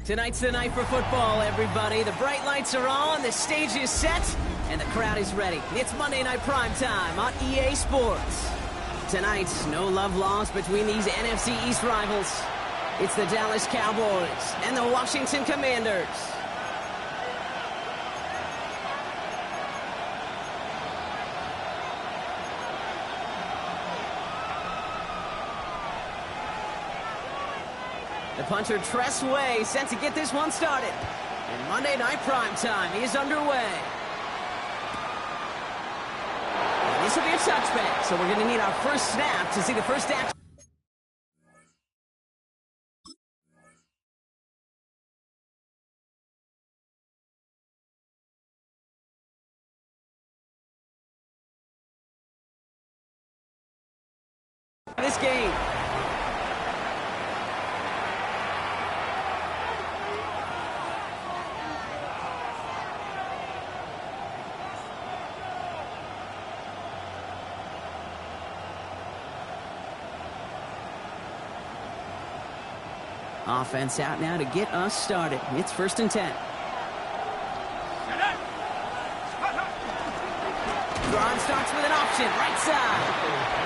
Tonight's the night for football, everybody. The bright lights are on, the stage is set, and the crowd is ready. It's Monday Night Primetime on EA Sports. Tonight, no love lost between these NFC East rivals. It's the Dallas Cowboys and the Washington Commanders. The punter Tress Way set to get this one started. And Monday Night Primetime is underway. And this will be a touchback, so we're going to need our first snap to see the first action. This game. Offense out now to get us started. It's 1st and 10. Drawn starts with an option, right side.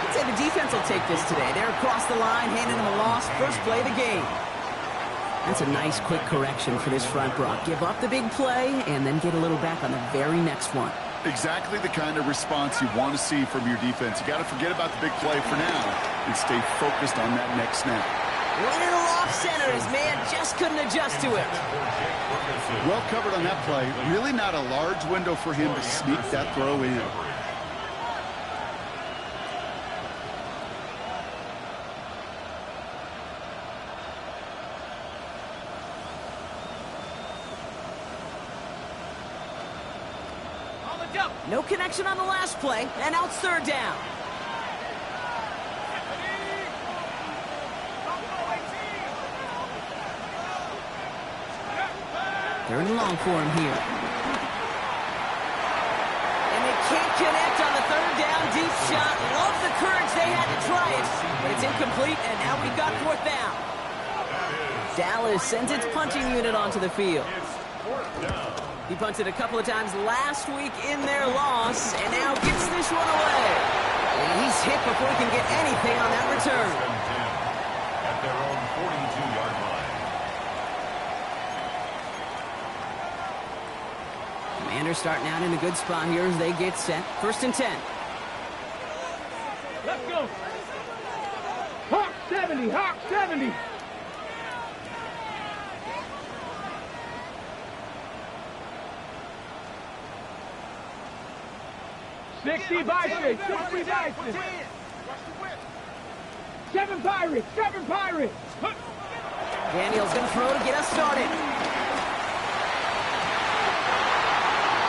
I'd say the defense will take this today. They're across the line, handing them a loss. First play of the game. That's a nice quick correction for this front, Brock. Give up the big play and then get a little back on the very next one. Exactly the kind of response you want to see from your defense. You got to forget about the big play for now and stay focused on that next snap. Running off center, his man just couldn't adjust to it. Well covered on that play. Really not a large window for him to sneak that throw in. No connection on the last play, and now it's 3rd down. Third and long for him here. And they can't connect on the 3rd down deep shot. Love the courage they had to try it, but it's incomplete, and now we've got 4th down. Dallas sends its punting unit onto the field. He punted a couple of times last week in their loss, and now gets this one away. And he's hit before he can get anything on that return. At their own 42-yard line. Commanders starting out in a good spot here as they get set. 1st and 10. Let's go. Hawk 70, Hawk 70. 60 Bison, 60 Bison. 7 Pirates, 7 Pirates. Daniels going to throw to get us started.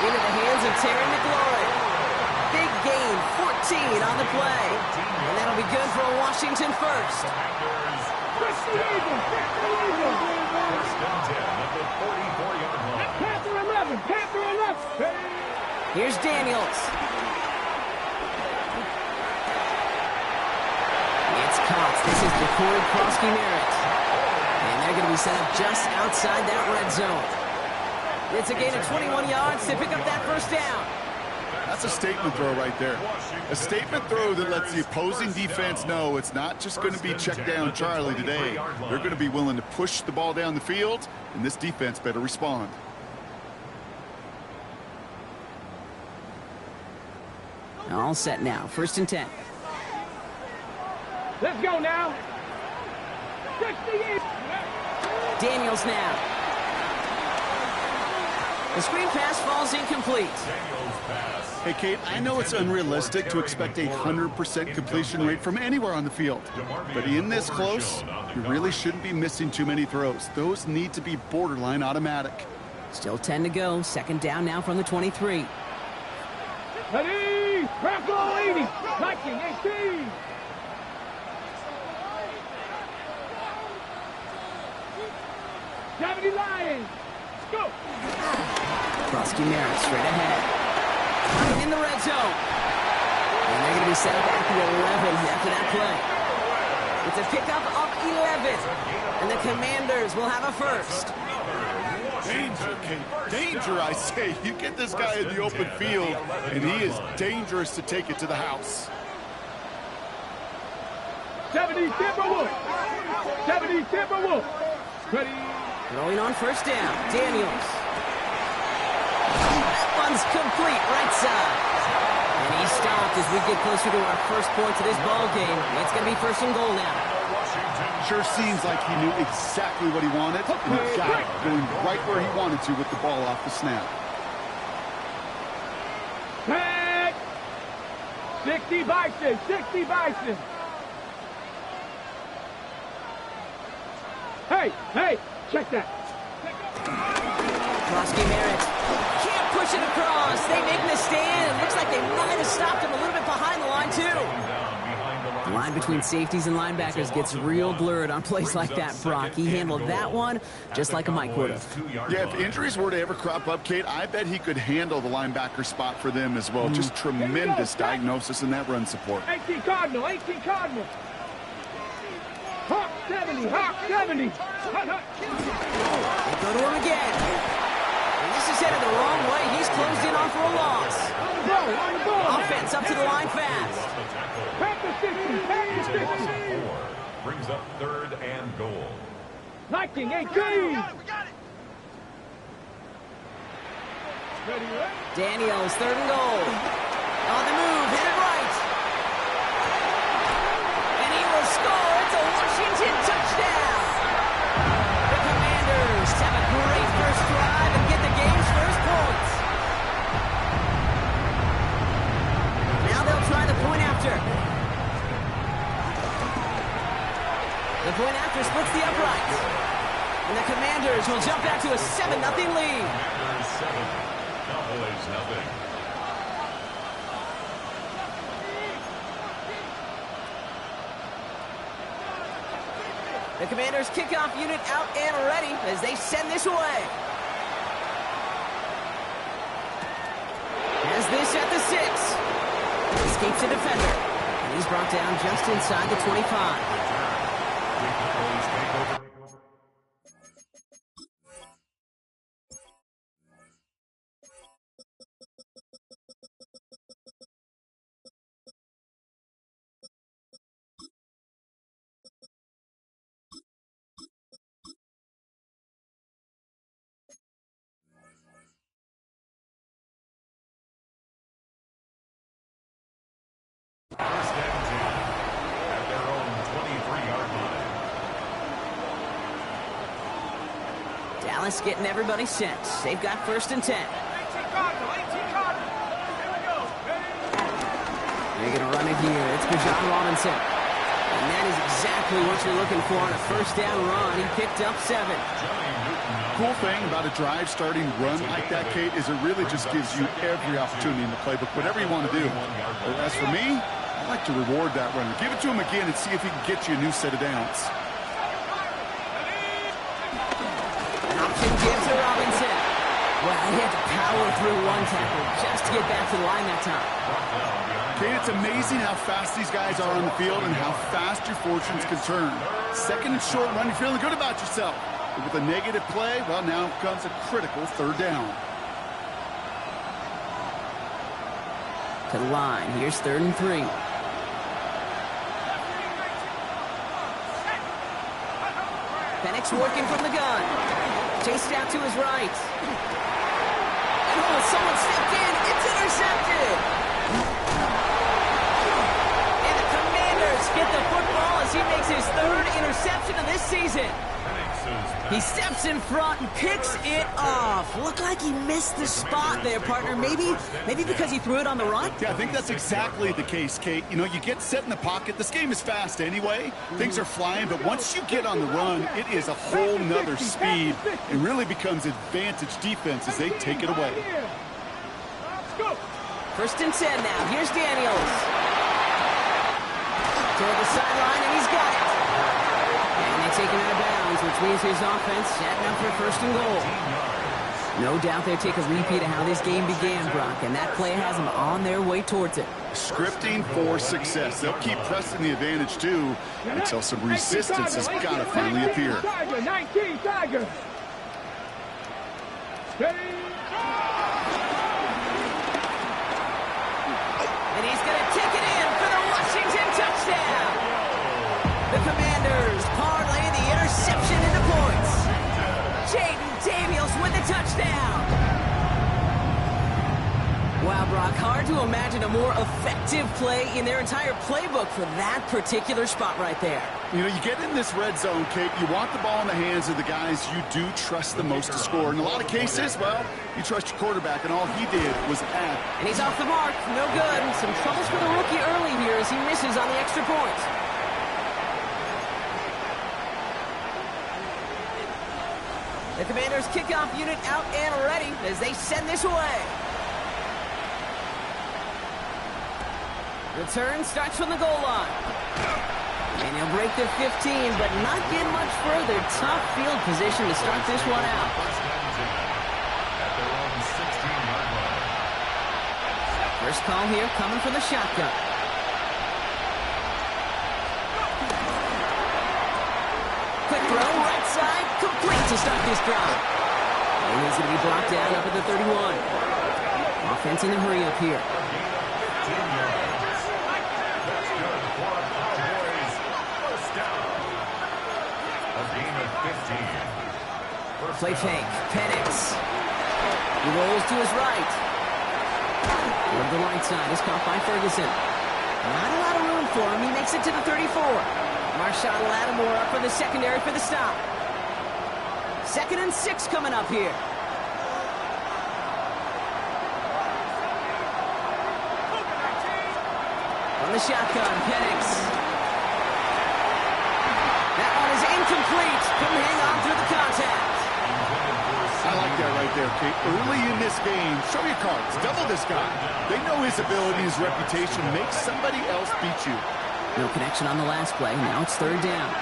Into the hands of Terry McLaurin. Big gain, 14 on the play. And that'll be good for a Washington first. First and 10 at the 44-yard line. Panther 11, Panther 11. Here's Daniels. It's caught. This is DeCory Krosky-Merritt. And they're going to be set up just outside that red zone. It's a gain of 21 yards to pick up that first down. That's a statement throw right there. A statement throw that lets the opposing defense know it's not just going to be check down Charlie today. They're going to be willing to push the ball down the field, and this defense better respond. All set now. First and 10. Let's go now. 68. Daniels now. The screen pass falls incomplete. Hey, Kate, I know it's unrealistic to expect a 100% completion rate from anywhere on the field. But in this close, you really shouldn't be missing too many throws. Those need to be borderline automatic. Still 10 to go. Second down now from the 23. Ready. Bronco 80. 19, 18. '70 Lions. Go. Krosky-Merritt straight ahead. In the red zone. And they're going to be set up at the 11 after that play. It's a pickup of 11. And the Commanders will have a first. Danger, Kate. Danger, I say. You get this guy in the open field, and he is dangerous to take it to the house. 70 Timberwolves. 70 Timberwolves. Ready. Throwing on first down. Daniels. One's complete, right side. And he stopped as we get closer to our first point to this ball game. It's going to be first and goal now. Sure seems like he knew exactly what he wanted, and he got it, going right where he wanted to with the ball off the snap. Tag. 60 Bison, 60 Bison. Hey, check that. Krosky-Merritt can't push it across. They make the stand. It looks like they might have stopped him a little bit behind the line, too. The line between safeties and linebackers gets real blurred on plays like that, Brock. He handled that one just like a Mike would have. Yeah, if injuries were to ever crop up, Kate, I bet he could handle the linebacker spot for them as well. Just tremendous diagnosis in that run support. 18 Cardinal, 18 Cardinal. Hawk 70, Hawk 70. They go to him again. And this is headed the wrong way. He's closed in on for a loss. On the ball. Offense up to the line fast. Panther 60, 4 brings up third and goal. 19, 18. Daniels, third and goal. On the move, hit it right. And he will score. It's a Washington touchdown. The Commanders have a great first drive and get the game's first points. Now they'll try the point after. The point after splits the uprights. And the Commanders will jump back to a 7-0 lead. Commanders 7, Cowboys 0. The Commanders kickoff unit out and ready as they send this away. Has this at the 6. Escapes a defender. And he's brought down just inside the 25. First and 10 at their own 23-yard line. Dallas getting everybody set. They've got first and 10. 18 Cardinal, 18 Cardinal. Here we go. They're going to run it here. It's Bijan Robinson. And that is exactly what you're looking for on a first down run. He picked up 7. Cool thing about a drive starting run like that, Kate, is it really just gives you every opportunity in the playbook, whatever you want to do. But as for me, I like to reward that runner. Give it to him again and see if he can get you a new set of downs. An option gives to Robinson. Well, he had to power through one tackle just to get back to the line that time. Kate, it's amazing how fast these guys are on the field and how fast your fortunes can turn. Second and short run, you're feeling good about yourself. But with a negative play, well, now comes a critical third down. To the line. Here's 3rd and 3. Penix working from the gun. Chased out to his right. Oh, someone stepped in. It's intercepted. And the Commanders get the football as he makes his 3rd interception of this season. He steps in front and picks it off. Looked like he missed the spot there, partner. Maybe because he threw it on the run? Yeah, I think that's exactly the case, Kate. You know, you get set in the pocket. This game is fast anyway. Things are flying, but once you get on the run, it is a whole nother speed. It really becomes advantage defense as they take it away. First and 10 now. Here's Daniels. Toward the sideline, and he's got it. And they take him out of bounds, which means his offense setting up for 1st and goal. No doubt they take a repeat of how this game began, Brock, and that play has them on their way towards it. Scripting for success. They'll keep pressing the advantage, too, until some resistance has got to finally appear. Tiger, 19, Tiger. And he's going to kick it in for the Washington touchdown. The Commanders parlay the interception into points. Gettin Dubbed with the touchdown. Wow, Brock, hard to imagine a more effective play in their entire playbook for that particular spot right there. You know, you get in this red zone, Kate, you want the ball in the hands of the guys you do trust the most to score. In a lot of cases, well, you trust your quarterback, and all he did was add. And he's off the mark. No good. Some troubles for the rookie early here as he misses on the extra point. The Commanders' kickoff unit out and ready as they send this away. Return starts from the goal line. And he'll break the 15, but not get much further. Tough field position to start this one out. First call here coming from the shotgun. Quick throw, right side, complete to start this drive. And he's going to be blocked down up at the 31. Offense in a hurry up here. Play fake, Penix. He rolls to his right. Over the right side is caught by Ferguson. Not a lot of room for him. He makes it to the 34. Marshawn Lattimore up for the secondary for the stop. 2nd and 6 coming up here. On the shotgun, Penix. That one is incomplete. Couldn't hang on through the contact. I like that right there, Kate. Early in this game, show your cards. Double this guy. They know his ability, his reputation. Make somebody else beat you. No connection on the last play. Now it's 3rd down.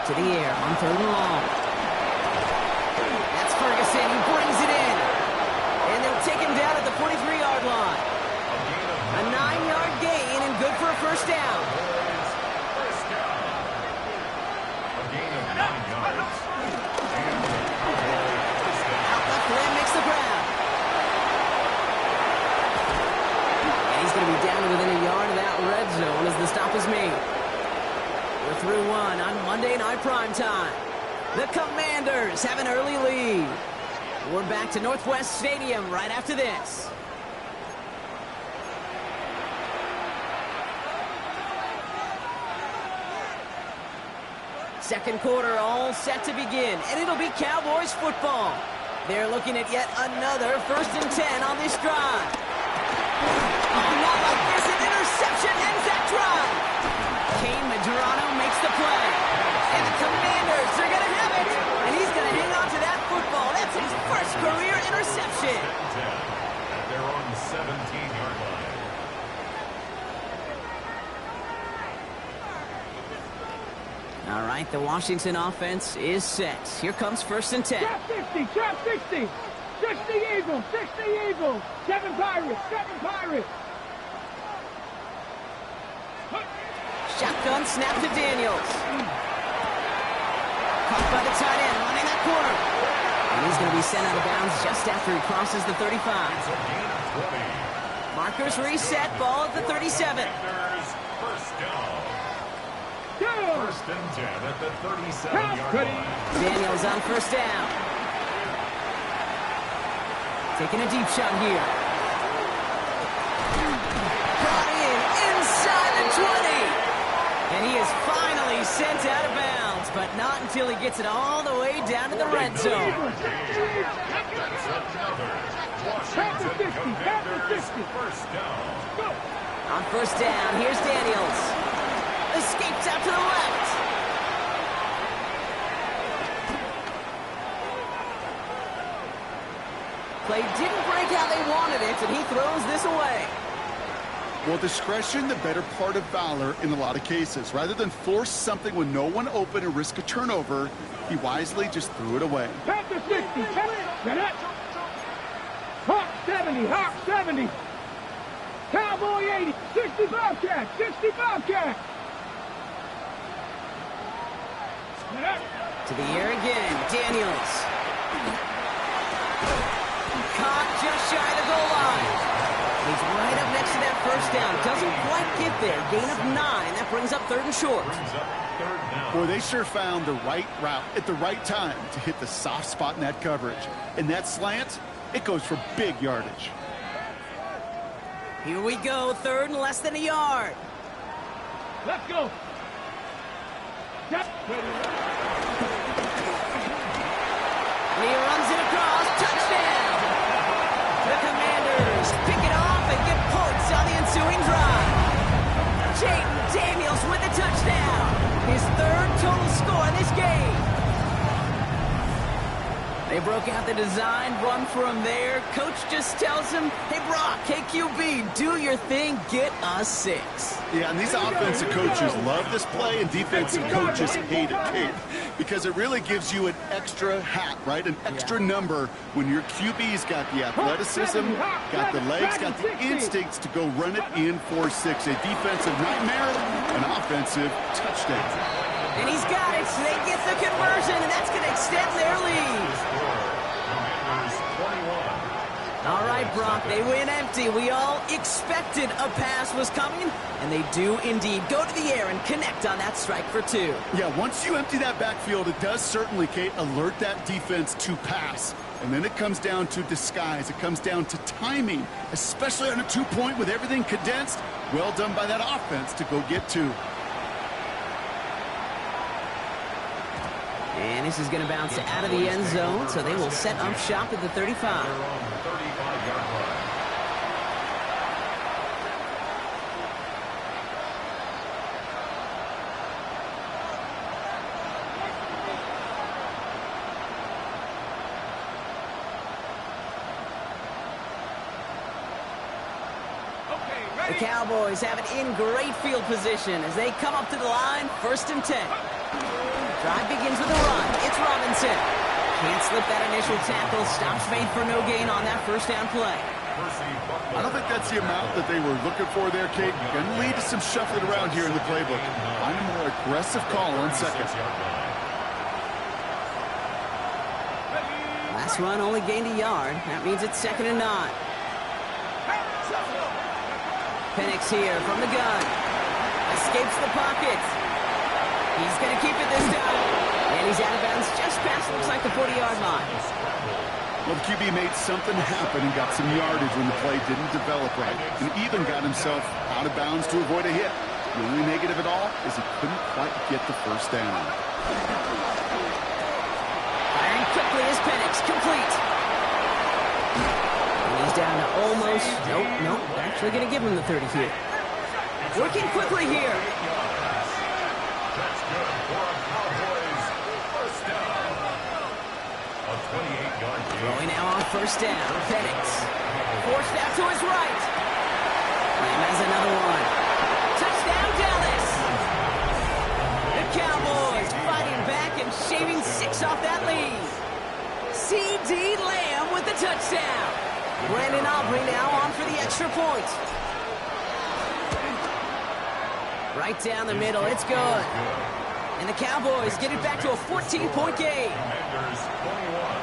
To the air on 3rd and long. That's Ferguson. He brings it in. And they'll take him down at the 43-yard line. A 9-yard gain and good for a first down. Out left limb makes the ground. And he's going to be down to within a yard of that red zone as the stop is made. We're through one on Monday Night Primetime. The Commanders have an early lead. We're back to Northwest Stadium right after this. Second quarter all set to begin, and it'll be Cowboys football. They're looking at yet another 1st and 10 on this drive. Oh, not like this. An interception ends that drive. Kane Madrano makes the play. And the Commanders are going to have it. And he's going to hang on to that football. That's his first career interception. At their own 17-yard line. All right, the Washington offense is set. Here comes 1st and 10. Trap 60, trap 60. 60 Eagles, 60 Eagles. 7 Pirates, 7 Pirates. Shotgun snap to Daniels. Caught by the tight end, running that corner. And he's going to be sent out of bounds just after he crosses the 35. It's a gain of 20. Markers reset, ball at the 37. First down. Down. 1st and 10 at the 37-yard line. Daniels on 1st down. Taking a deep shot here. Brought in inside the 20. And he is finally sent out of bounds, but not until he gets it all the way down to the red zone. That's another. Washington Commanders first down. On 1st down, here's Daniels. Escapes out to the left. Play didn't break how they wanted it, and he throws this away. Well, discretion, the better part of valor in a lot of cases. Rather than force something with no one open and risk a turnover, he wisely just threw it away. Panther 60, Hawk 70, Hawk 70. Cowboy 80, 60 Bobcat, 60 Bobcat. To the air again, Daniels. Caught just shy of the goal line. He's right up next to that 1st down. Doesn't quite get there. Gain of 9. That brings up 3rd and short. Boy, they sure found the right route at the right time to hit the soft spot in that coverage. And that slant, it goes for big yardage. Here we go. 3rd and less than a yard. Let's go. Yep. And he runs it across. Touchdown. The Commanders pick it off and get points on the ensuing drive. Jaden Daniels with the touchdown. His 3rd total score in this game. They broke out the design, run from there. Coach just tells him, hey, Brock, hey, QB, do your thing, get a 6. Yeah, and these offensive coaches love this play, and defensive coaches hate it, Kate, because it really gives you an extra hat, right? An extra number when your QB's got the athleticism, got the legs, got the instincts to go run it in for 6. A defensive nightmare, an offensive touchdown. And he's got it, so they get the conversion, and that's going to extend their lead. All right, Brock, they win empty. We all expected a pass was coming, and they do indeed go to the air and connect on that strike for 2. Yeah, once you empty that backfield, it does certainly, Kate, alert that defense to pass. And then it comes down to disguise. It comes down to timing, especially on a 2-point with everything condensed. Well done by that offense to go get 2. And this is going to bounce out of the end zone, so they will set up shop at the 35. The Cowboys have it in great field position as they come up to the line, 1st and 10. Drive begins with a run. It's Robinson. Can't slip that initial tackle. Stops made for no gain on that 1st down play. I don't think that's the amount that they were looking for there, Kate. Going to lead to some shuffling around here in the playbook. Find a more aggressive call on 2nd. Last run only gained a yard. That means it's 2nd and 9. Penix here from the gun. Escapes the pocket. He's going to keep it this time. And he's out of bounds just past, looks like, the 40-yard line. Well, the QB made something happen and got some yardage when the play didn't develop right. And even got himself out of bounds to avoid a hit. The only negative at all is he couldn't quite get the 1st down. Firing quickly is Penix. Complete. And he's down to almost... Nope. Actually going to give him the 30 here. Working quickly here. That's good for a Cowboys first down. A 28-yard gain. Throwing now on first down. Penix. Forced out to his right. Lamb has another one. Touchdown, Dallas. The Cowboys fighting back and shaving 6 off that lead. C.D. Lamb with the touchdown. Brandon Aubrey now on for the extra point. Right down the middle, it's good. And the Cowboys get it back to a 14-point game. Commanders 21,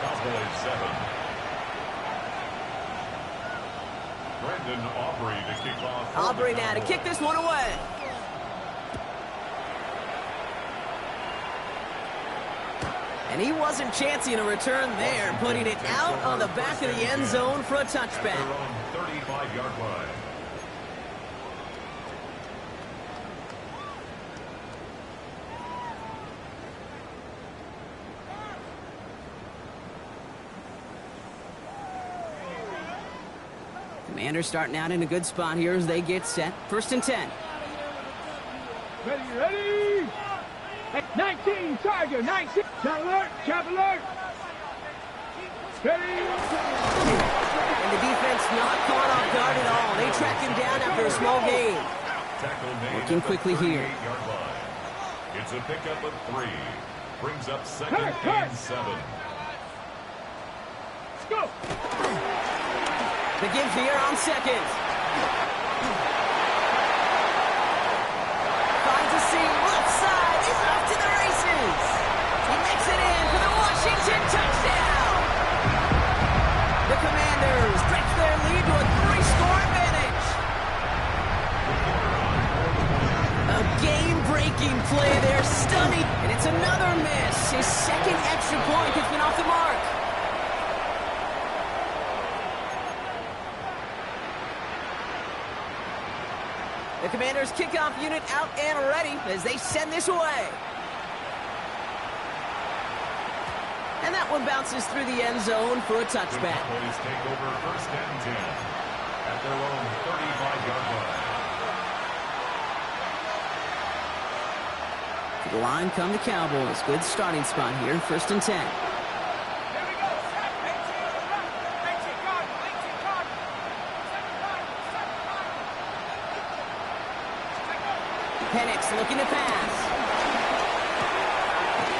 Cowboys 7. Brandon Aubrey to kick off. Aubrey now to kick this one away. And he wasn't chancing a return there, putting it out on the back of the end zone for a touchback. Their own 35-yard line. Commanders starting out in a good spot here as they get set. 1st and 10. Ready? Hey, 19, Tiger, 19. Chop alert. Ready? And the defense not caught off guard at all. They track him down after a small gain. Working quickly here. It's a pickup of 3. Brings up 2nd and 7. Let's go. The give here on 2nd. Finds a seam, left side, he's off to the races. He makes it in for the Washington touchdown. The Commanders stretch their lead to a 3-score advantage. A game-breaking play there, stunning, and it's another miss. His 2nd extra point has been off the mark. The Commanders' kickoff unit out and ready as they send this away. And that one bounces through the end zone for a touchback. The Cowboys take over 1st and 10 at their own 35-yard line. To the line come the Cowboys. Good starting spot here, 1st and 10. Penix looking to pass.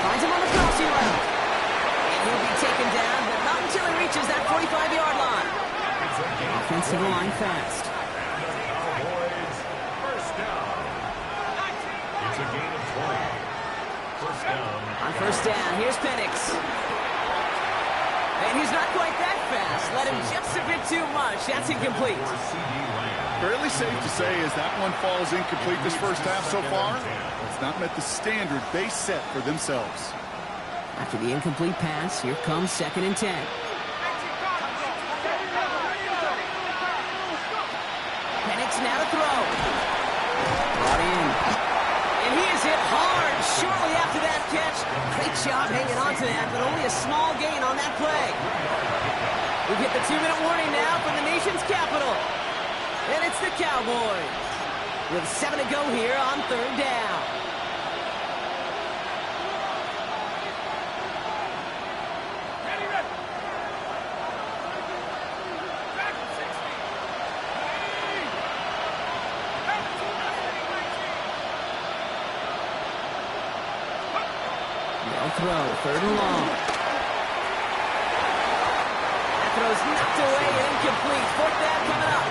Finds him on the crossing route. And he'll be taken down, but not until he reaches that 45-yard line. Offensive line fast. And the Cowboys first down. It's a gain of 20. First down. On first down, here's Penix. And he's not quite that fast. Let him just a bit too much. That's incomplete. Fairly safe to say as that one falls incomplete this first half so far, it's not met the standard they set for themselves. After the incomplete pass, here comes 2nd and 10. Penix now to throw. Brought in. And he is hit hard shortly after that catch. Great job hanging on to that, but only a small gain on that play. We get the 2-minute warning now from the nation's capital. And it's the Cowboys with 7 to go here on 3rd down. Ready. No throw, 3rd and long. That throw's knocked away and incomplete. 4th down coming up.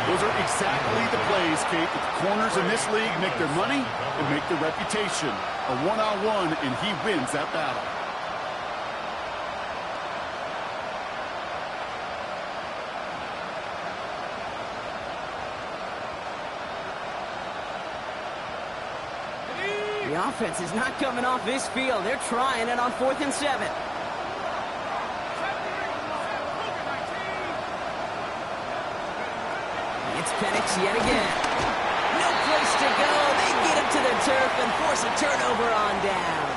Those are exactly the plays, Kate, that the corners in this league make their money and make their reputation. A one-on-one, and he wins that battle. The offense is not coming off this field. They're trying it on 4th and 7. It's Penix yet again. No place to go. They get him to to the turf and force a turnover on downs.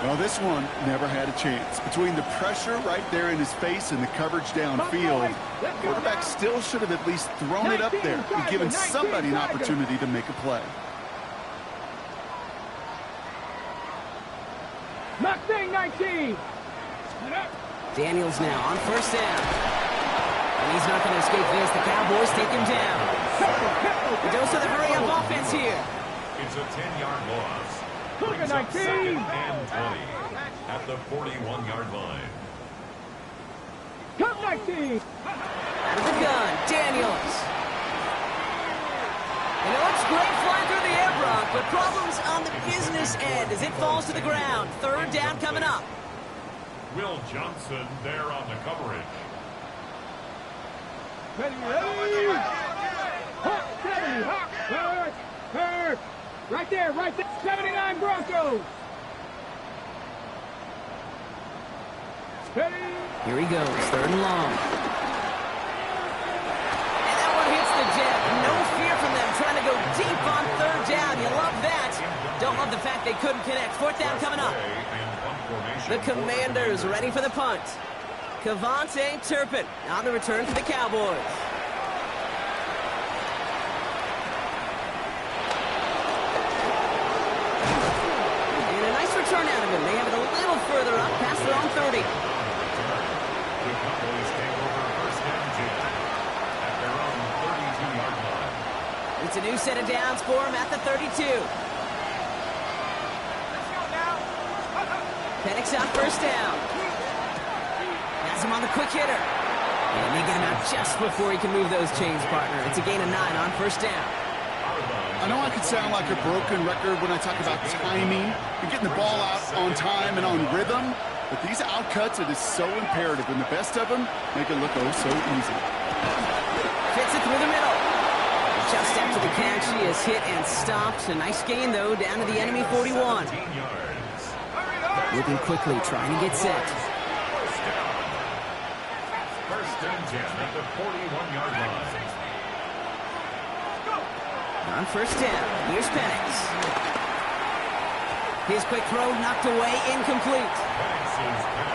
Well, this one never had a chance. Between the pressure right there in his face and the coverage downfield, quarterback still should have at least thrown it up there and given somebody an opportunity to make a play. Mustang 19. Daniels now on first down. And he's not going to escape this. The Cowboys take him down. The dose of the hurry-up offense here. It's a 10-yard loss. Cougar Brings up 19. second and 20 at the 41-yard line. Cup 19. Out of the gun, Daniels. And it looks great flying through the air, Brock, but problems on the business end as it falls to the ground. Third down coming up. Will Johnson there on the coverage. Ready, ready. Hawk 70. Hawk. Hurt. Right there. 79 Broncos. Ready. Here he goes, third and long. And that one hits the jet. No fear from them trying to go deep on third down. You love that. Don't love the fact they couldn't connect. Fourth down coming up. The Commanders ready for the punt. Cavante Turpin on the return for the Cowboys. And a nice return out of him. They have it a little further up past their own 30. The Cowboys take over first down at their own 32-yard line. It's a new set of downs for him at the 32. Penix on first down. Has him on the quick hitter. And they get him out just before he can move those chains, partner. It's a gain of 9 on first down. I know I could sound like a broken record when I talk about timing and getting the ball out on time and on rhythm, but these outcuts, it is so imperative, and the best of them make it look oh so easy. Fits it through the middle. Just after the catch, he is hit and stopped. A nice gain, though, down to the enemy 41. Moving quickly, trying to get set. First and 10 at the 41-yard line. On first down, here's Penix. His quick throw knocked away, incomplete.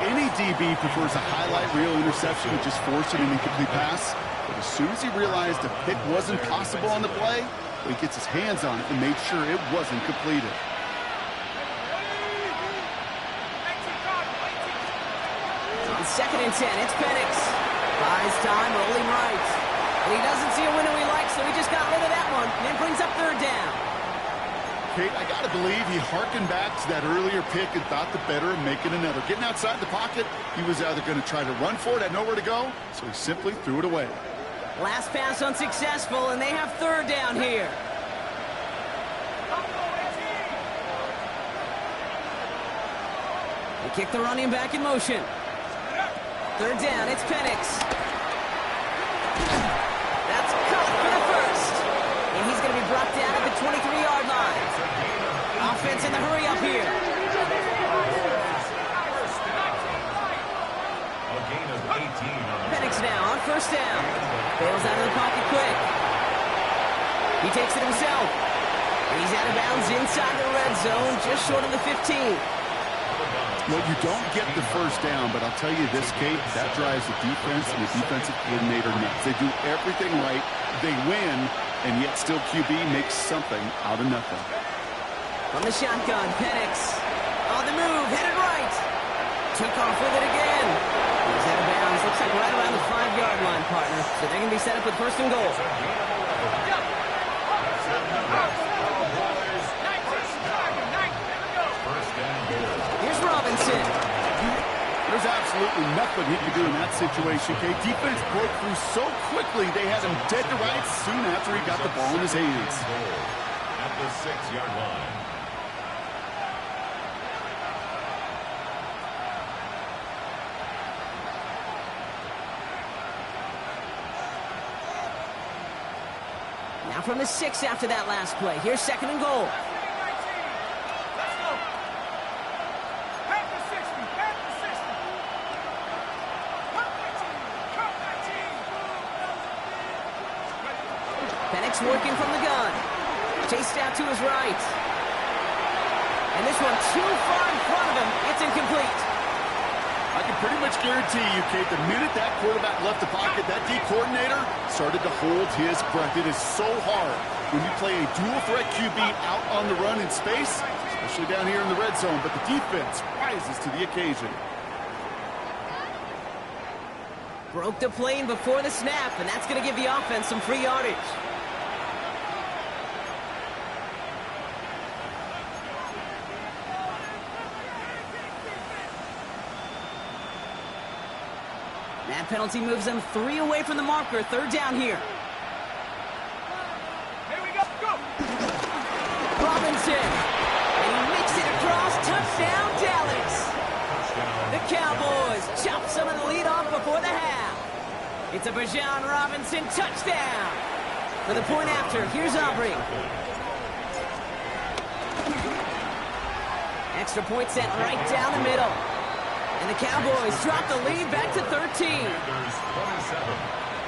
Any DB prefers a highlight reel interception and just forcing an incomplete pass. But as soon as he realized a pick wasn't possible on the play, he gets his hands on it and made sure it wasn't completed. On second and 10, it's Penix. Buys time, rolling right. And he doesn't see a window he likes, so he just got rid of that one. And it brings up third down. Kate, I got to believe he hearkened back to that earlier pick and thought the better of making another. Getting outside the pocket, he was either going to try to run for it, had nowhere to go, so he simply threw it away. Last pass unsuccessful, and they have third down here. They kick the running back in motion. Third down, it's Penix. That's caught for the first. And he's going to be brought down at the 23-yard line. Offense in the hurry up here. A gain of 18 on Penix now on first down. Bails out of the pocket quick. He takes it himself. And he's out of bounds inside the red zone, just short of the 15. Well, you don't get the first down, but I'll tell you this, Kate, that drives the defense and the defensive coordinator nuts. They do everything right, they win, and yet still QB makes something out of nothing. From the shotgun, Penix on the move, headed right. Took off with it again. He's out of bounds, looks like right around the 5-yard line, partner. So they're going to be set up with first and goal. There's absolutely nothing he could do in that situation, Kate. Defense broke through so quickly, they had him dead to rights soon after he got the ball in his hands. At the 6-yard line. Now from the 6 after that last play. Here's second and goal. Penix working from the gun. chased out to his right. And this one too far in front of him. It's incomplete. I can pretty much guarantee you, Kate, the minute that quarterback left the pocket, that D coordinator started to hold his breath. It is so hard when you play a dual-threat QB out on the run in space, especially down here in the red zone, but the defense rises to the occasion. Broke the plane before the snap, and that's going to give the offense some free yardage. That penalty moves them 3 away from the marker. Third down here. Here we go. Go. Robinson. And he makes it across. Touchdown, Dallas. The Cowboys chop some of the lead off before the half. It's a Bijan Robinson touchdown. For the point after, here's Aubrey. Extra point sent right down the middle. And the Cowboys drop the lead back to 13. Panthers 27,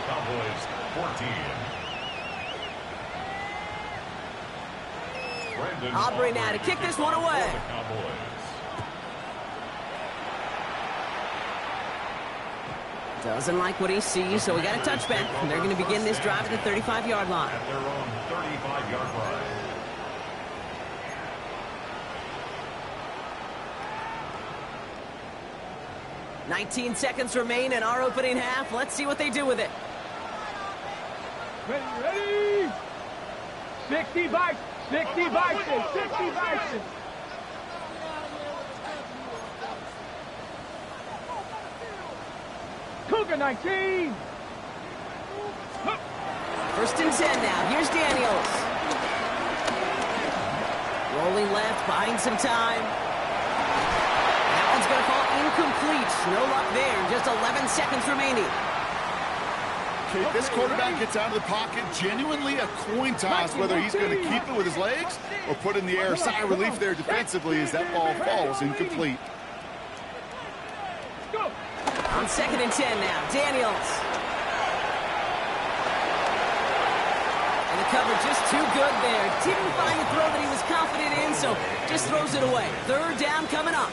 Cowboys 14. Aubrey now to kick this one away. Doesn't like what he sees, so we got a touchback. And they're going to begin this drive at the 35-yard line. At their own 35-yard line. "19 seconds remain in our opening half. Let's see what they do with it. Ready? 60 Vikings. 60 Vikings. 60 Vikings. Cougar 19. First and 10 now. Here's Daniels. Rolling left, buying some time. That one's going to fall incomplete. No luck there. Just 11 seconds remaining. Okay, this quarterback gets out of the pocket, genuinely a coin toss whether he's going to keep it with his legs or put it in the air. Sigh of relief there defensively as that ball falls incomplete. On 2nd and 10 now, Daniels. And the cover just too good there. Didn't find the throw that he was confident in, so just throws it away. Third down coming up.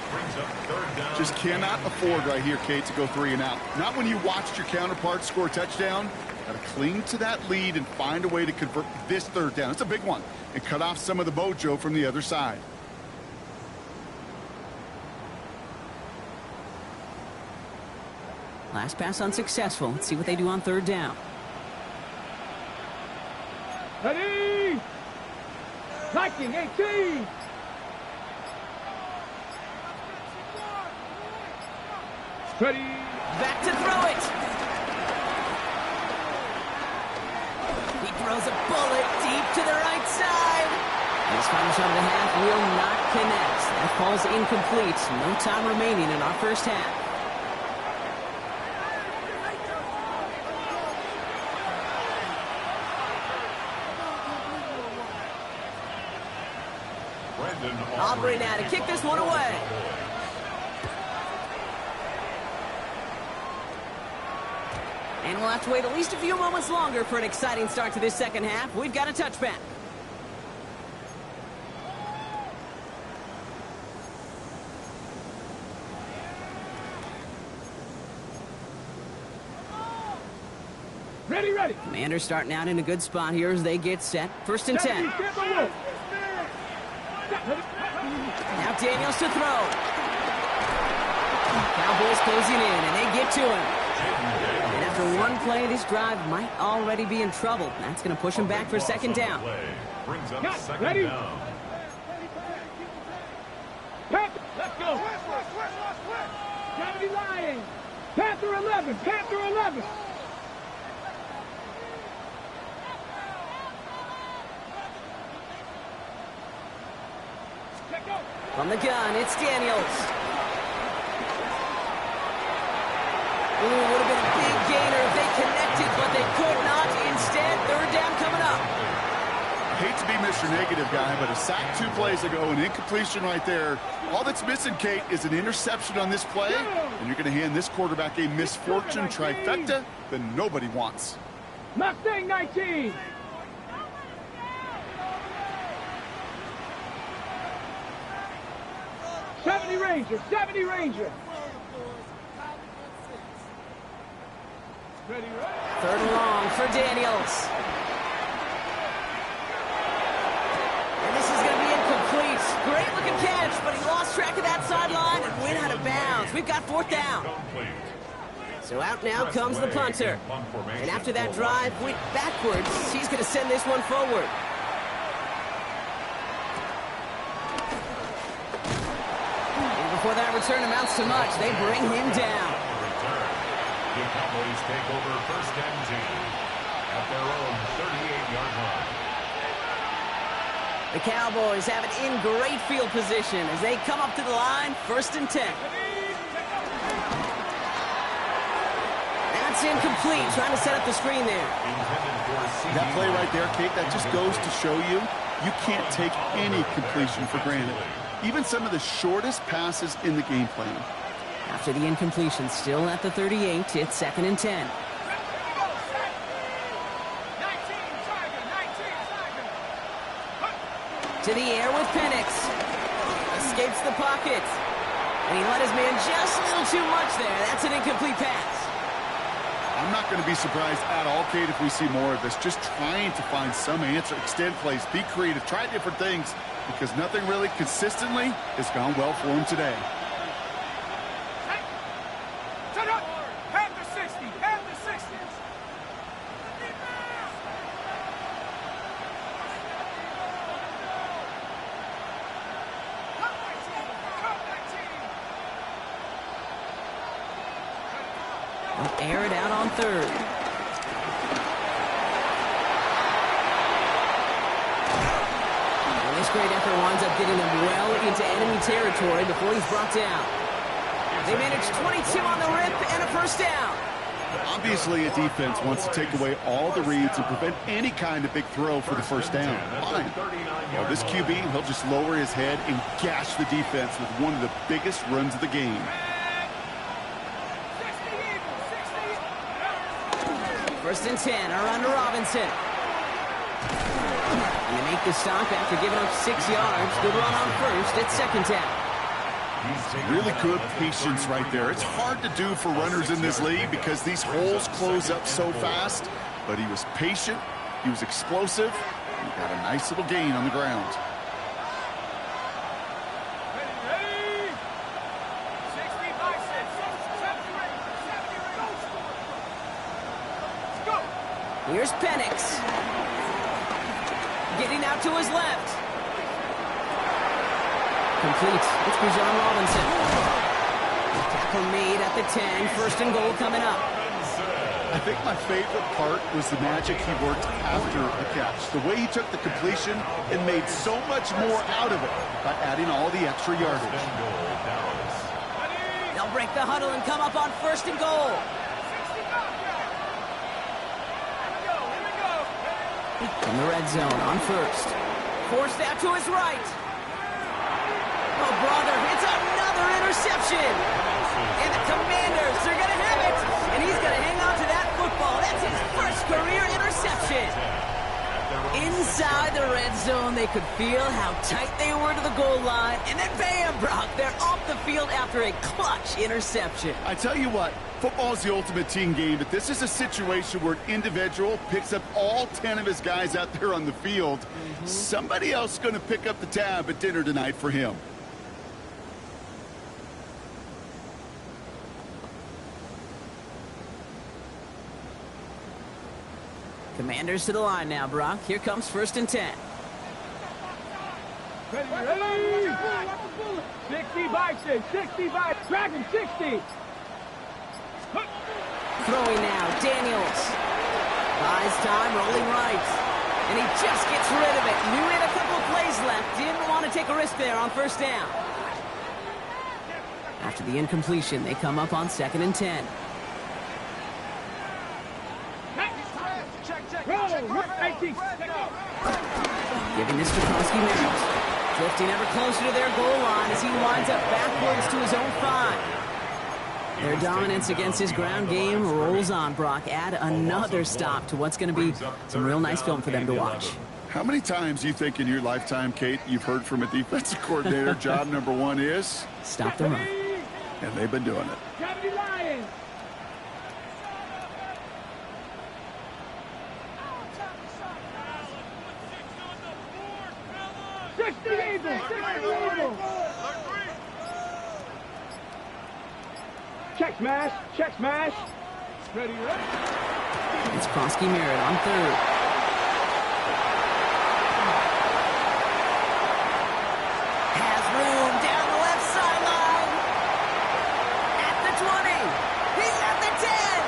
Just cannot afford right here, Kate, to go 3 and out. Not when you watched your counterpart score a touchdown. Got to cling to that lead and find a way to convert this third down. It's a big one. And cut off some of the mojo from the other side. Last pass unsuccessful. Let's see what they do on third down. Ready? Viking 18. Ready? Back to throw it. He throws a bullet deep to the right side. This final shot of the half will not connect. That falls incomplete. No time remaining in our first half. Aubrey now to kick this one away. And we'll have to wait at least a few moments longer for an exciting start to this second half. We've got a touchback. Ready, ready. Commanders starting out in a good spot here as they get set. First and 10. Now Daniels to throw. Cowboys closing in, and they get to him. And after one play, this drive might already be in trouble. That's going to push him back for second down. Brings up second ready? down. Let's go. 70 Lions. Panther 11. Panther 11. From the gun, it's Daniels. Ooh, would have been a big gainer if they connected, but they could not. Instead, third down coming up. I hate to be Mr. Negative guy, but a sack 2 plays ago, an incompletion right there. All that's missing, Kate, is an interception on this play, and you're going to hand this quarterback a misfortune trifecta that nobody wants. Mustang 19. 70 Ranger, 70 Ranger. Ready, right? 3rd and long for Daniels. And this is going to be incomplete. Great looking catch, but he lost track of that sideline and went out of bounds. We've got 4th down. So out now comes the punter. And after that drive went backwards, he's going to send this one forward. And before that return amounts to much, they bring him down. The Cowboys take over 1st and 10 at their own 38-yard line. The Cowboys have it in great field position as they come up to the line, 1st and 10. That's incomplete, trying to set up the screen there. That play right there, Kate, that just goes to show you can't take any completion for granted. Even some of the shortest passes in the game plan. After the incompletion, still at the 38, it's 2nd and 10. To the air with Penix. Escapes the pocket. And he let his man just a little too much there. That's an incomplete pass. I'm not going to be surprised at all, Kate, if we see more of this. Just trying to find some answer, extend plays, be creative, try different things, because nothing really consistently has gone well for him today. Air it out on 3rd. And this great effort winds up getting them well into enemy territory before he's brought down. They managed 22 on the rip and a 1st down. Obviously, a defense wants to take away all the reads and prevent any kind of big throw for the 1st down. Fine. Well, this QB, he'll just lower his head and gash the defense with one of the biggest runs of the game. 1st and 10, around to Robinson. And they make the stop after giving up 6 yards. Good run on 1st. It's 2nd down. Really good patience right there. It's hard to do for runners in this league because these holes close up so fast. But he was patient. He was explosive. He got a nice little gain on the ground. Here's Penix. Getting out to his left. Complete. It's Bijan Robinson. Tackle made at the 10. 1st and goal coming up. I think my favorite part was the magic he worked after the catch. The way he took the completion and made so much more out of it by adding all the extra yardage. They'll break the huddle and come up on 1st and goal. In the red zone on 1st. Forced out to his right. Oh, brother, it's another interception. And the Commanders are going to have it. And he's going to hang on to that football. That's his 1st career interception. Inside the red zone, they could feel how tight they were to the goal line. And then bam, Brock, they're off the field after a clutch interception. I tell you what, football is the ultimate team game, but this is a situation where an individual picks up all 10 of his guys out there on the field. Somebody else is going to pick up the tab at dinner tonight for him. Commanders to the line now, Brock. Here comes 1st and 10. Ready. 60 bikes, 60 bikes. Drag him, 60. Throwing now, Daniels. Buys time, rolling right. And he just gets rid of it. Knew he had a couple of plays left. Didn't want to take a risk there on 1st down. After the incompletion, they come up on 2nd and 10. Giving this to Krosky Merritt. Drifting ever closer to their goal line as he winds up backwards to his own 5. Their dominance against his ground game rolls on, Brock. Add another stop to what's going to be some real nice film for them to watch. How many times do you think in your lifetime, Kate, you've heard from a defensive coordinator, job number one is? Stop the run. And they've been doing it. 70 Lions. Check smash, check smash. Ready, ready. It's Krosky Merritt on third. Has room down the left sideline. At the 20. He's at the 10.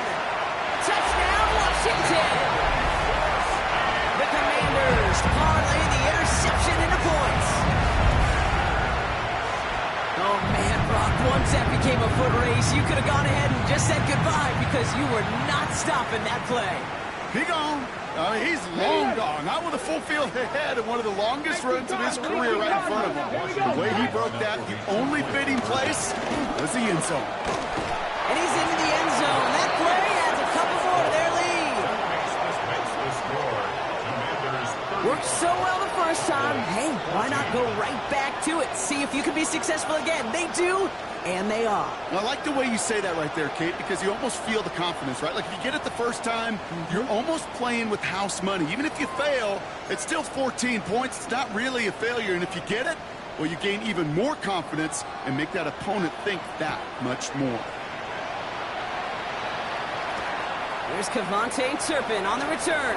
Touchdown, Washington. The Commanders parlay the interception into points. Oh, man, Brock, once that became a foot race, you could have gone ahead and just said goodbye because you were not stopping that play. He gone. I mean, he's long gone. Not with a full field ahead and one of the longest runs of his career right in front of him. The way he broke that, the only fitting place was the end zone. And he's into the end zone. That play adds a couple more to their lead. Worked so well the first time. Hey, why not go right back to it? See if you can be successful again. They do, and they are. I like the way you say that right there, Kate, because you almost feel the confidence, right? Like if you get it the first time, you're almost playing with house money. Even if you fail, it's still 14 points. It's not really a failure. And if you get it, well, you gain even more confidence and make that opponent think that much more. Here's Kevontae Turpin on the return.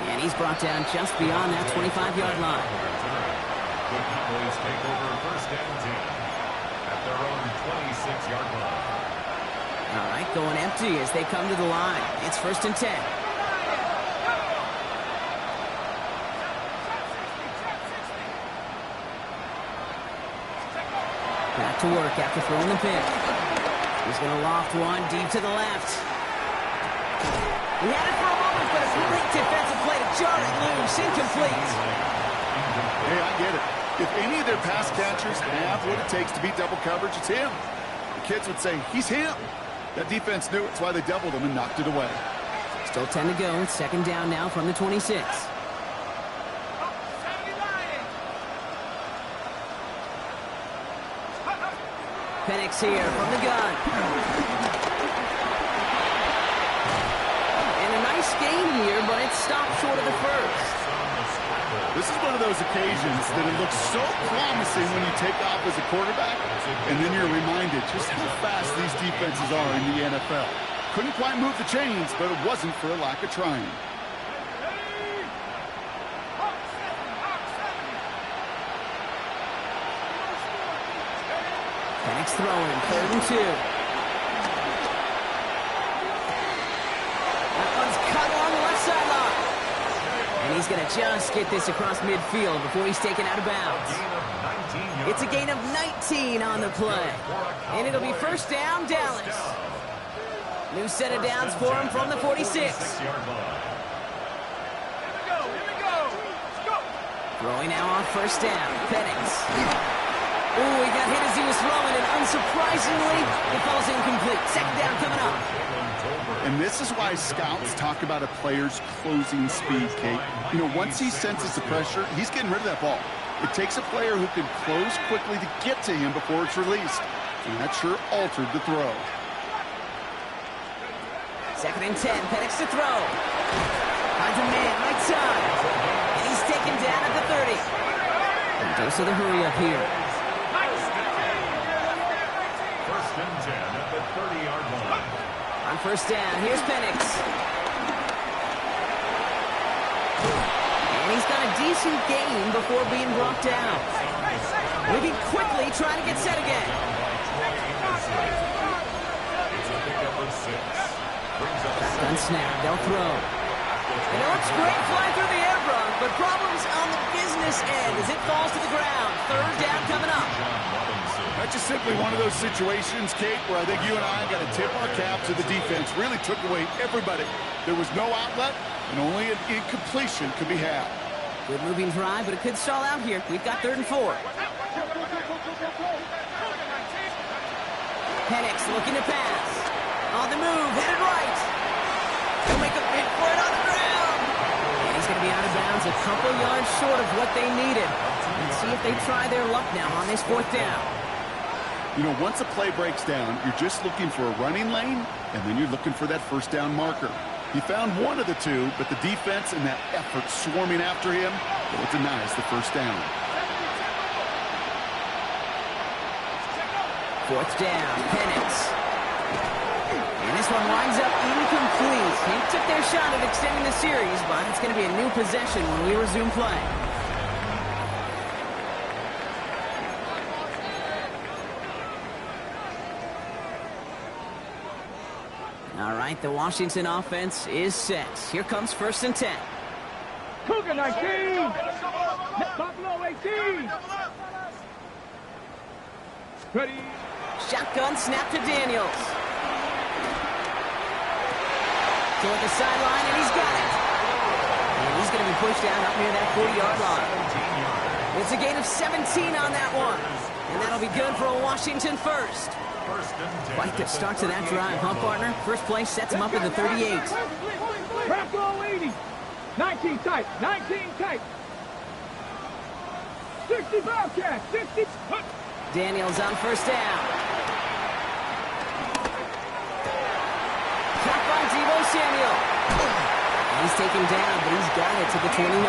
And he's brought down just beyond that 25-yard line. The Cowboys take over first and 10 at their own 26-yard line. All right, going empty as they come to the line. It's first and 10. Back to work after throwing the pick. He's going to loft one deep to the left. He had it for a moment, but a great defensive play to jar it loose. Incomplete. Hey, I get it. If any of their pass catchers have what it takes to beat double coverage, it's him. The kids would say, he's him. That defense knew it. That's why they doubled him and knocked it away. Still 10 to go. It's second down now from the 26. Penix here from the gun. And a nice gain here, but it stopped short of the first. This is one of those occasions that it looks so promising when you take off as a quarterback, and then you're reminded just how fast these defenses are in the NFL. Couldn't quite move the chains, but it wasn't for a lack of trying. Penix throwing, third and 2. That one's cut along the left sideline. And he's going to just get this across midfield before he's taken out of bounds. It's a gain of 19 on the play. And it'll be first down, Dallas. New set of downs for him from the 46. Throwing now on first down. Penix. Ooh, he got hit as he was throwing, and unsurprisingly, it falls incomplete. Second down coming up. And this is why scouts talk about a player's closing speed, Kate. You know, once he senses the pressure, he's getting rid of that ball. It takes a player who can close quickly to get to him before it's released. And that sure altered the throw. Second and 10, Penix to throw. Finds a man, right side. And he's taken down at the 30. And dose of the hurry up here. First and 10 at the 30-yard line. On first down, here's Penix. And he's got a decent gain before being brought down. Moving quickly, trying to get set again. It's a pickup of 6. Shotgun snap, they'll throw. And it looks great flying through the air, Brock, but problems on the business end as it falls to the ground. Third down coming up. That's just simply one of those situations, Kate, where I think you and I got to tip our cap to the defense. Really took away everybody. There was no outlet, and only an incompletion could be had. Good moving drive, but it could stall out here. We've got 3rd and 4. Penix looking to pass. On the move, headed right. He'll make a big for it on the ground. And he's going to be out of bounds a couple yards short of what they needed. Let's see if they try their luck now on this 4th down. You know, once a play breaks down, you're just looking for a running lane, and then you're looking for that 1st down marker. He found one of the two, but the defense and that effort swarming after him, well, it denies the 1st down. 4th down, Penix. And this one winds up incomplete. They took their shot at extending the series, but it's going to be a new possession when we resume play. All right, the Washington offense is set. Here comes 1st and 10. Cougar 19. Buffalo 18. Ready. Shotgun snap to Daniels. Toward the sideline, and he's got it. And he's going to be pushed out up near that 40-yard line. It's a gain of 17 on that one. And that'll be good for a Washington first. Quite the start to that drive, huh, partner? First play sets him up at the 38. Buffalo 80. 19 tight. 19 tight. 60 Bobcat. 60. Daniels on 1st down. Caught by Deebo Samuel. And he's taken down, but he's got it to the 29.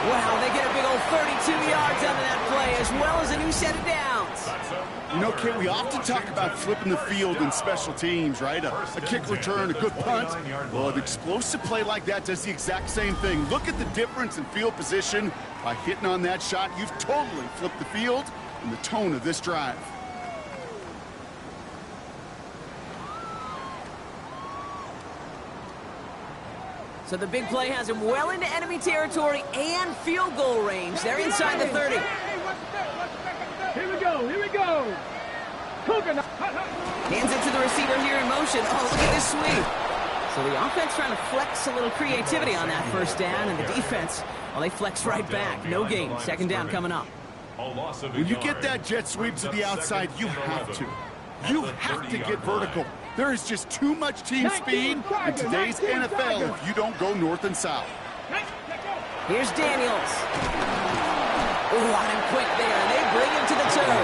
Wow, they get a big old 32 yards out of that play, as well as a new set of downs. You know, Kit, we often talk about flipping the field in special teams, right? A kick return, a good punt. Well, an explosive play like that does the exact same thing. Look at the difference in field position. By hitting on that shot, you've totally flipped the field and the tone of this drive. So the big play has him well into enemy territory and field goal range. They're inside the 30. Here we go. Here we go. Cougar. Hands it to the receiver here in motion. Oh, look at this sweep. So the offense trying to flex a little creativity on that 1st down, and the defense, well, they flex right back. No gain. 2nd down coming up. When you get that jet sweep to the outside, you have to. You have to get vertical. There is just too much team speed in today's NFL if you don't go north and south. Here's Daniels. Oh, on him quick there, and they bring him to the toe.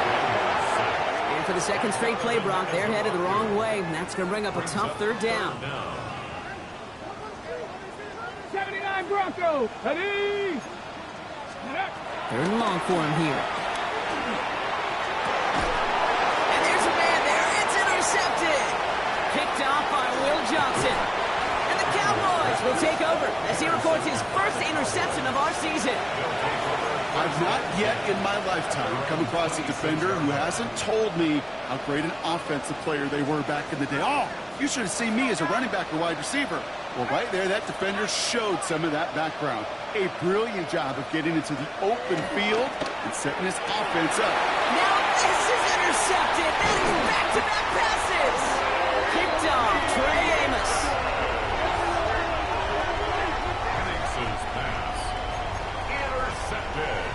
And for the 2nd straight play, Brock, they're headed the wrong way, and that's going to bring up a tough 3rd down. 79 Broncos. Ready. 3rd and long for him here. And there's a man there. It's intercepted. Picked off by Will Johnson. And the Cowboys will take over as he records his first interception of our season. I've not yet in my lifetime come across a defender who hasn't told me how great an offensive player they were back in the day. Oh, you should have seen me as a running back or wide receiver. Well, right there, that defender showed some of that background. A brilliant job of getting into the open field and setting his offense up. Now this is intercepted. That is back-to-back passes. Picked off Trey Amos. Penix's pass. Intercepted.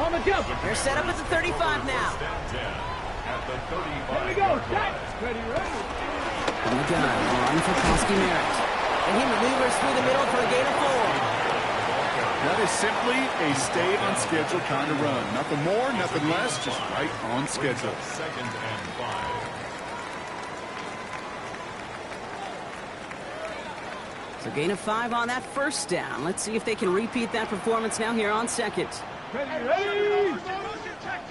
On the jump. They're set up at the 35 now. At the 35. Here we go. Set. Ready, ready. On the gun, run for Koski Merritt. And he maneuvers through the middle for a gain of 4. That is simply a stay on schedule kind of run. Nothing more, nothing less, just right on schedule. 2nd and 5. So gain of 5 on that 1st down. Let's see if they can repeat that performance now here on 2nd. Ready, ready.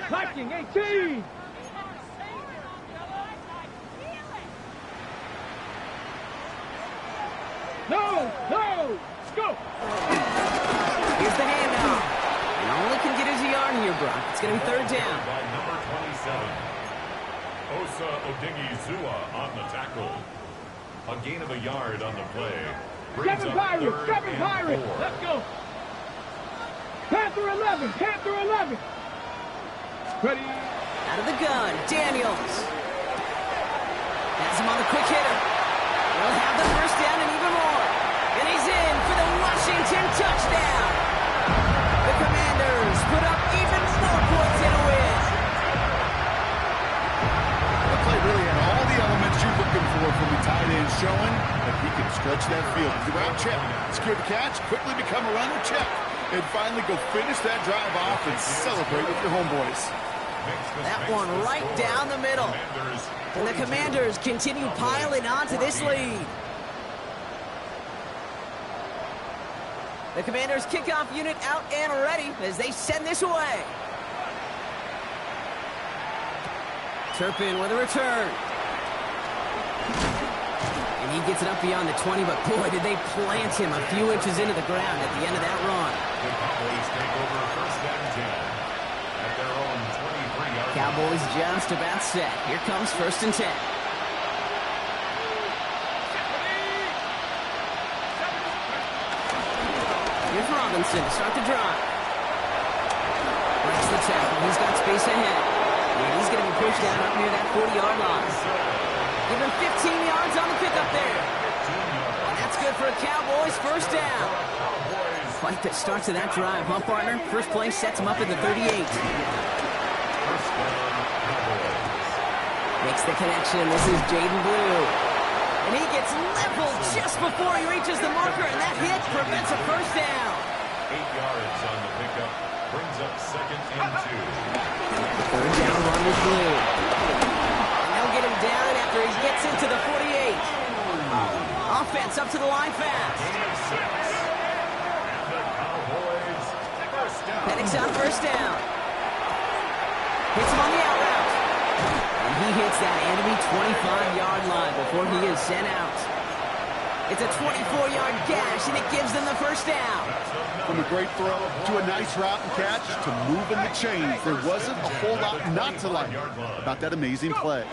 Viking 18. No, no, go. Here's the handoff. And only can get his yard here, Brock. It's going to be 3rd down. By number 27. Osa Odigizua on the tackle. A gain of a yard on the play. Seven Pirates, 4. Let's go. Panther 11, Panther 11. Ready. Out of the gun, Daniels. Has him on the quick hitter. He'll have the 1st down and even more. And he's in for the Washington touchdown. The Commanders put up even more points in a win. The play really had all the elements you're looking for from the tight end, showing that he can stretch stretch that field. Grab check. Secure the catch. Quickly become a runner. Check. And finally go finish that drive off and celebrate with your homeboys. That one right down the middle. And the Commanders continue piling onto this lead. The Commanders kickoff unit out and ready as they send this away. Turpin with a return. And he gets it up beyond the 20, but boy, did they plant him a few inches into the ground at the end of that run. The Cowboys take over first and 10 at their own 23-yard line. Cowboys just about set. Here comes first and 10. Here's Robinson to start the drive. Breaks the tackle. He's got space ahead. And he's going to be pushed down up near that 40-yard line. Give him 15 yards on the pickup there. And that's good for a Cowboys first down. Quite the start to that drive, huh, partner? First play sets him up in the 38. Makes the connection. This is Gettin Dubbed. And he gets leveled just before he reaches the marker, and that hit prevents a first down. 8 yards on the pickup. Brings up second and 2. Third down run with Blue. And they'll get him down after he gets into the 48. Offense up to the line fast. Penix on first down. Hits him on the out route. And he hits that enemy 25-yard line before he is sent out. It's a 24-yard gash, and it gives them the first down. From a great throw to a nice route and catch to moving the chains, there wasn't a whole lot not to like about that amazing play.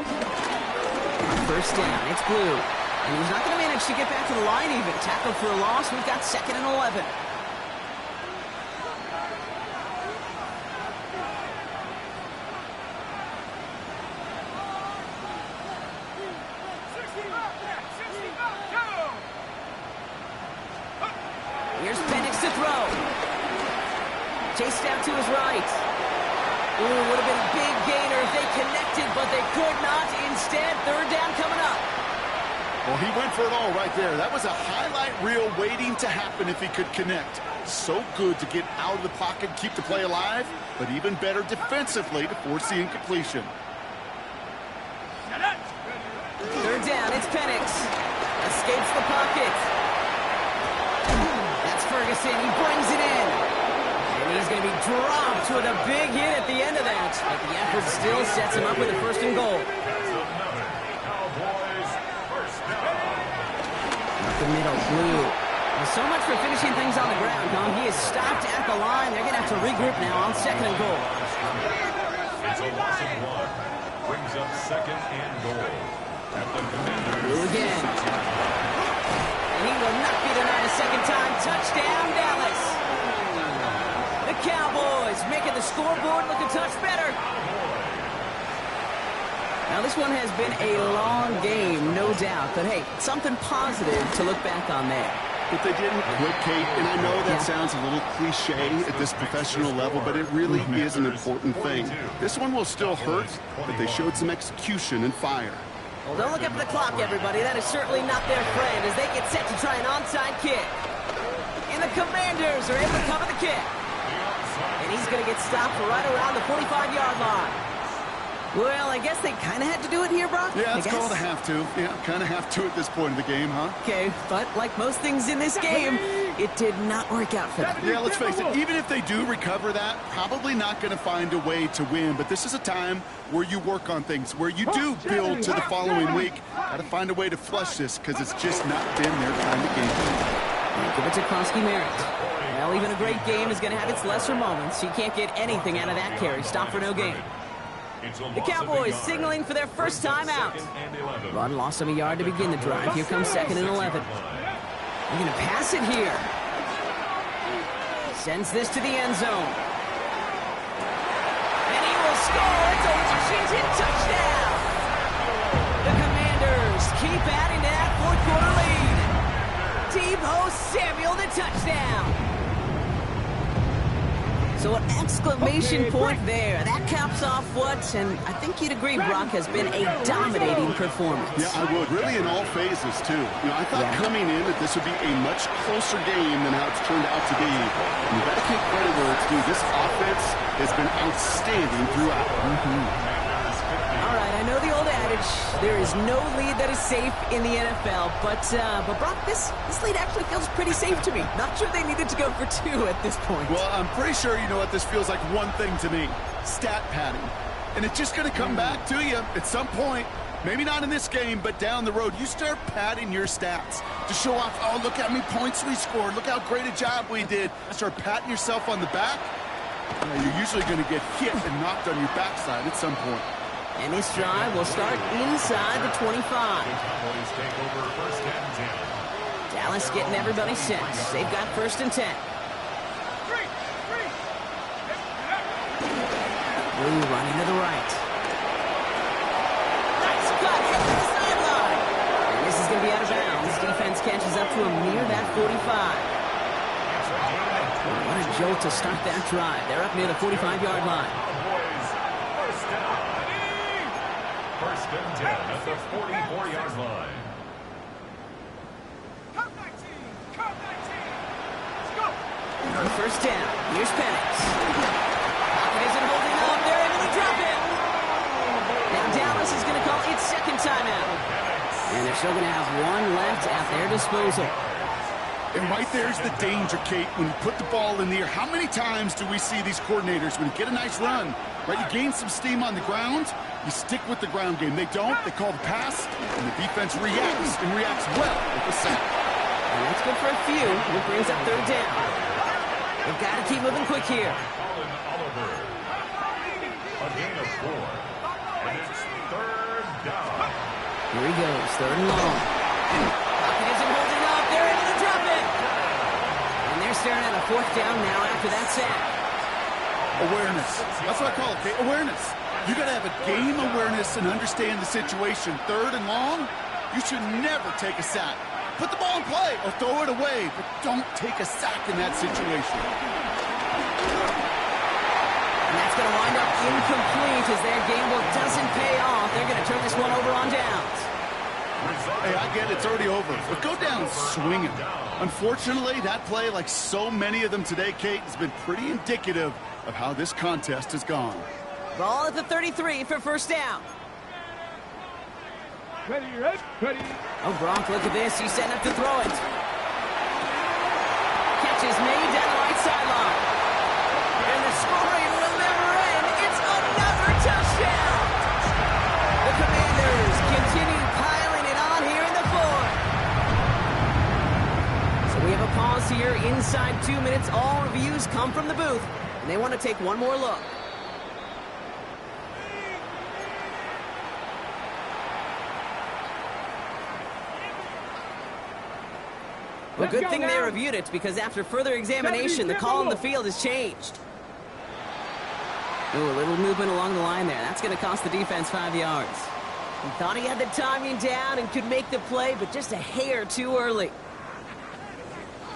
First down, it's Blue. And he's not going to manage to get back to the line even. Tackled for a loss. We've got second and 11. Here's Penix to throw. Chased out to his right. Ooh, would have been a big gainer if they connected, but they could not. Instead, third down coming up. Well, he went for it all right there. That was a highlight reel waiting to happen if he could connect. So good to get out of the pocket, keep the play alive, but even better defensively to force the incompletion. Third down, it's Penix. Escapes the pocket. That's Ferguson. He brings it in. And he's going to be dropped with a big hit at the end of that. But the effort still sets him up with a first and goal. Up the middle, Blue. Well, so much for finishing things on the ground, huh? He is stopped at the line. They're going to have to regroup now on second and goal. It's a loss of 1. Brings up second and goal. At the Commanders. Blue again. And he will not be denied a second time. Touchdown, Dallas. The Cowboys making the scoreboard look a touch better. Now, this one has been a long game, no doubt. But, hey, something positive to look back on there. But they didn't quit, Kate, and I know that sounds a little cliche at this professional level, but it really is an important thing. This one will still hurt, but they showed some execution and fire. Well, don't look up at the clock, everybody. That is certainly not their friend as they get set to try an onside kick. And the Commanders are able to cover the kick. And he's going to get stopped right around the 45-yard line. Well, I guess they kind of had to do it here, Brock. Yeah, it's called a have to. Yeah, kind of have to at this point in the game, huh? Okay, but like most things in this game, it did not work out for them. Yeah, let's face it, even if they do recover that, probably not going to find a way to win. But this is a time where you work on things, where you do build to the following week. Got to find a way to flush this because it's just not been their kind of game. Give it to Krosky Merritt. Well, even a great game is going to have its lesser moments. He can't get anything out of that carry. Stop for no gain. The Cowboys signaling for their first time out. Run lost him a yard to begin the drive. Here comes second and 11. They're going to pass it here. Sends this to the end zone. And he will score. It's a Washington touchdown. The Commanders keep adding to that fourth-quarter lead. Tebow Samuel the touchdown. So an exclamation point there. That caps off what, and I think you'd agree, Brock, has been a dominating performance. Yeah, I would. Really in all phases, too. You know, I thought coming in that this would be a much closer game than how it's turned out to be. And you got to give credit where it's due. This offense has been outstanding throughout. All right, I know the old adage, there is no lead that is safe in the NFL, but Brock, this lead actually feels pretty safe to me. Not sure they needed to go for 2 at this point. Well, I'm pretty sure you know what this feels like one thing to me. Stat padding. And it's just going to come back to you at some point. Maybe not in this game, but down the road. You start padding your stats to show off, oh, look how many points we scored. Look how great a job we did. Start patting yourself on the back. You're usually going to get hit and knocked on your backside at some point. And this drive will start inside the 25. Dallas getting everybody set. They've got 1st and 10. Blue running to the right. Nice cut hit to the sideline. And this is going to be out of bounds. Defense catches up to him near that 45. What a jolt to start that drive. They're up near the 45-yard line. First and 10 at the 44-yard line. Come 19! Come 19! Let's go! On 1st down, here's Penix. Pocket isn't holding up. They're able to drop it. Now Dallas is going to call its 2nd timeout. And they're still going to have 1 left at their disposal. And right there's the danger, Kate, when you put the ball in the air. How many times do we see these coordinators, when you get a nice run, right, you gain some steam on the ground, you stick with the ground game. They don't, they call the pass, and the defense reacts, and reacts well with the sack. And that's good for a few. It brings up 3rd down. They've got to keep moving quick here. Colin Oliver. A gain of 4. And it's 3rd down. Here he goes, 3rd and long. Pocket isn't holding up. They're able to drop it. And they're staring at a 4th down now after that sack. Awareness. That's what I call it, Kate. Awareness. You got to have a game awareness and understand the situation. 3rd and long, you should never take a sack. Put the ball in play or throw it away, but don't take a sack in that situation. And that's going to wind up incomplete as their gamble doesn't pay off. They're going to turn this one over on downs. Hey, I get it. It's already over. But go down swinging. Unfortunately, that play, like so many of them today, Kate, has been pretty indicative of how this contest has gone. Ball at the 33 for 1st down. Ready, ready, ready. Oh, Gronk, look at this. He's setting up to throw it. Catch is made down the right sideline. And the scoring will never end. It's another touchdown. The Commanders continue piling it on here in the 4th. So we have a pause here inside 2 minutes. All reviews come from the booth, and they want to take one more look. Well, good thing they reviewed it, because after further examination, the call on the field has changed. Ooh, a little movement along the line there. That's going to cost the defense 5 yards. He thought he had the timing down and could make the play, but just a hair too early.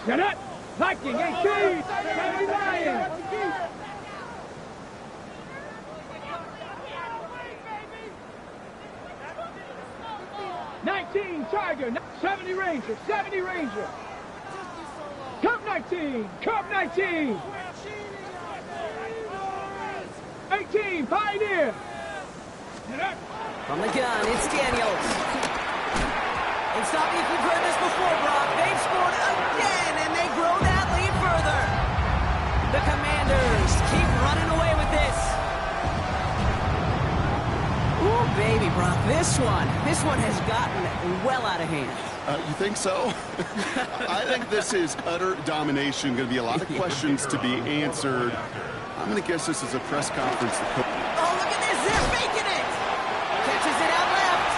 Get it! Viking 18! 79! 19 Tiger, 70 Ranger, 70 Ranger. Cup 19, Cup 19. 18 Pioneer. From the gun, it's Daniels. And stop me if you've heard this before, Brock. They've scored again, and they grow that lead further. The Commanders keep running away with this. Ooh, baby, Brock, this one has gotten well out of hand. You think so? I think this is utter domination. Going to be a lot of questions to be answered. I'm going to guess this is a press conference. Oh, look at this. They're faking it. Catches it out left.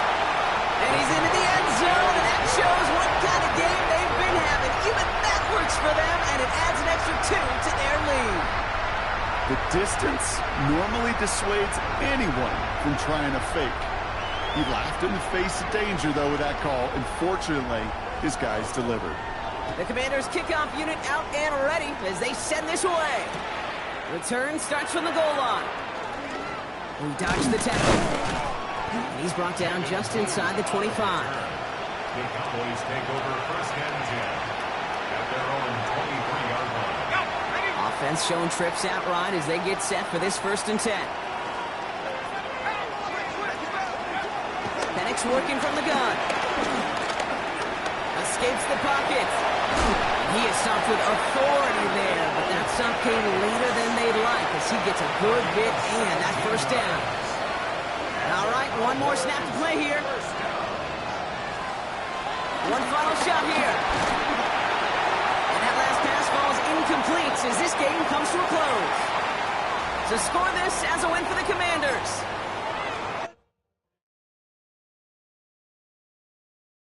And he's into the end zone, and that shows what kind of game they've been having. Even that works for them, and it adds an extra 2 to their lead. The distance normally dissuades anyone from trying to fake. He laughed in the face of danger, though, with that call, and fortunately, his guys delivered. The Commanders' kickoff unit out and ready as they send this away. Return starts from the goal line. He dodged the tackle. And he's brought down just inside the 25. The Cowboys take over first and 10 at their own 23-yard line. Offense showing trips out right as they get set for this first and 10. Penix working from the gun. Escapes the pocket. He is stopped with authority there, but that stop came later than they'd like as he gets a good bit and that first down. All right, one more snap to play here. One final shot here. And that last pass falls incomplete as this game comes to a close. To score this as a win for the Commanders.